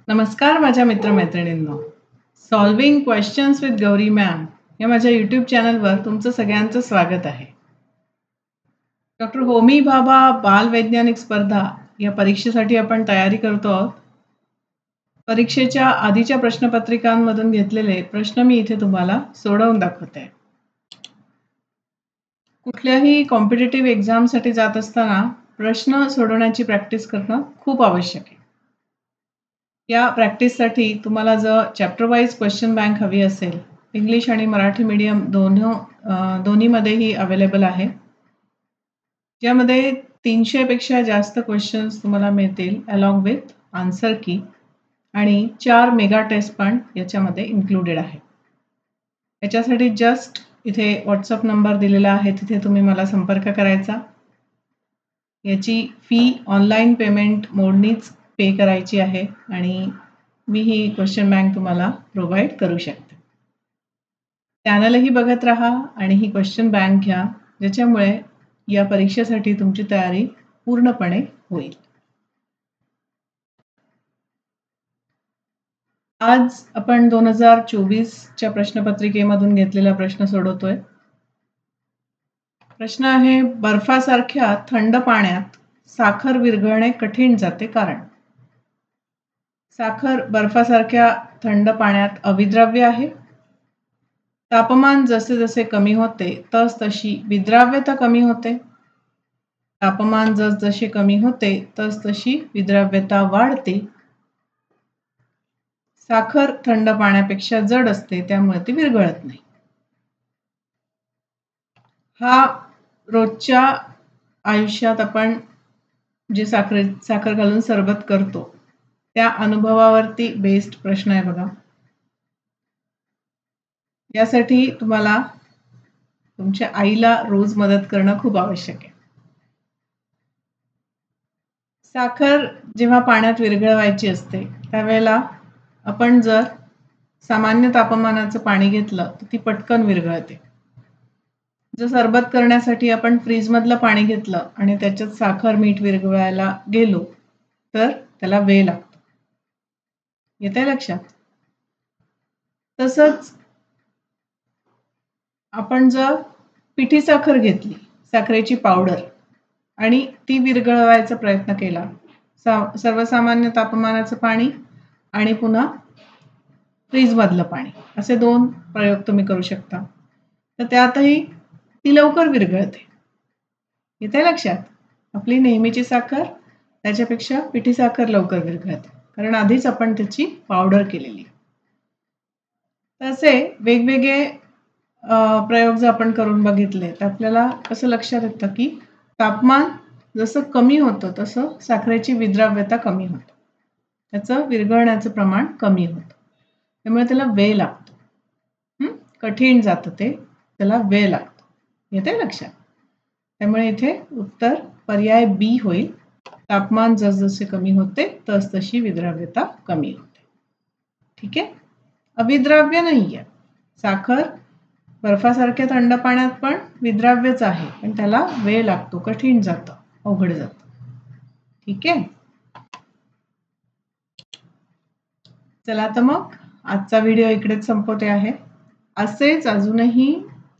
नमस्कार माझ्या मित्रमैत्रिणींनो. Solving questions with Gauri ma'am या माझ्या यूट्यूब चॅनलवर तुमचं सगळ्यांचं स्वागत आहे. डॉक्टर होमी भाभा बाल वैज्ञानिक स्पर्धा या परीक्षेसाठी आपण तयारी करतो आहोत. परीक्षेच्या आधीच्या प्रश्नपत्रिकांमधून घेतलेले प्रश्न मी इथे तुम्हाला सोडवून दाखवते. कुठल्याही कॉम्पिटिटिव्ह एक्झामसाठी जात असताना प्रश्न सोडवण्याची प्रॅक्टिस करणं खूप आवश्यक आहे. या प्रॅक्टिससाठी तुम्हाला जर चॅप्टर वाईज क्वेश्चन बँक हवी असेल, इंग्लिश आणि मराठी मीडियम दोन्हीमध्येही अवेलेबल आहे, ज्यामध्ये 300 पेक्षा जास्त क्वेश्चन्स तुम्हाला मिळतील अलॉंग विथ आन्सर की, आणि 4 मेगा टेस्ट पण याच्यामध्ये इन्क्लुडेड आहे. याच्यासाठी जस्ट इथे व्हॉट्सअप नंबर दिलेला आहे, तिथे तुम्ही मला संपर्क करायचा. याची फी ऑनलाईन पेमेंट मोडनीच पे करायची आहे आणि मी ही क्वेश्चन बँक तुम्हाला प्रोव्हाइड करू शकते. चॅनलही बघत राहा आणि ही क्वेश्चन बँक घ्या, ज्याच्यामुळे या परीक्षेसाठी तुमची तयारी पूर्णपणे होईल. आज आपण 2024च्या प्रश्नपत्रिकेमधून घेतलेला प्रश्न सोडवतोय. प्रश्न आहे, बर्फासारख्या थंड पाण्यात साखर विरघळणे कठीण जाते कारण. साखर बर्फासारख्या थंड पाण्यात अविद्राव्य आहे. तापमान जसे जसे कमी होते तस तशी विद्राव्यता कमी होते. तापमान जसजसे कमी होते तस तशी विद्राव्यता वाढते. साखर थंड पाण्यापेक्षा जड असते, त्यामुळे ती विरघळत नाही. हा रोजच्या आयुष्यात आपण जे साखर घालून सरबत करतो त्या अनुभवावरती बेस्ड प्रश्न आहे बघा. यासाठी तुम्हाला तुमच्या आईला रोज मदत करणं खूप आवश्यक आहे. साखर जेव्हा पाण्यात विरघळवायची असते त्यावेळेला आपण जर सामान्य तापमानाचं पाणी घेतलं तर ती पटकन विरघळते. जर सरबत करण्यासाठी आपण फ्रीजमधलं पाणी घेतलं आणि त्याच्यात साखर मीठ विरघळायला गेलो तर त्याला वेळ लागतो. येतंय लक्षात? तसंच आपण जर पिठी साखर घेतली, साखरेची पावडर, आणि ती विरघळवायचा प्रयत्न केला, सर्वसामान्य तापमानाचं पाणी आणि पुन्हा फ्रीजमधलं पाणी, असे 2 प्रयोग तुम्ही करू शकता, तर त्यातही ती लवकर विरघळते. येतंय लक्षात? आपली नेहमीची साखर त्याच्यापेक्षा पिठी साखर लवकर विरघळते, कारण आधीच आपण त्याची पावडर केलेली. तसे वेगवेगळे प्रयोग जर आपण करून बघितले तर आपल्याला कसं लक्षात येतं की तापमान जसं कमी होतं तसं साखरेची विद्राव्यता कमी होते, त्याचं विरघळण्याचं प्रमाण कमी होतं, त्यामुळे त्याला वेळ लागतो. कठीण जातं ते, त्याला वेळ लागतो. येते लक्षात? त्यामुळे इथे उत्तर पर्याय बी होईल. तापमान जसजसे कमी होते तस तशी विद्राव्यता कमी होते. ठीक आहे? अविद्राव्य नाही आहे साखर. बर्फासारख्या थंड पाण्यात पण विद्राव्यच आहे, पण त्याला वेळ लागतो, कठीण जातं, अवघड जातं. ठीक आहे? चला तर मग आजचा व्हिडिओ इकडेच संपवते आहे. असेच अजूनही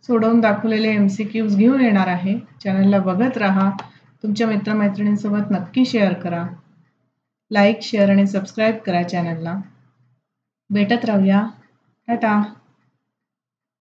सोडवून दाखवलेले MCQs घेऊन येणार आहे. चॅनलला बघत राहा. तुमच्या मित्रमैत्रिणींसोबत नक्की शेअर करा. लाईक, शेअर आणि सबस्क्राईब करा चॅनलला. भेटत राहूया. टाटा.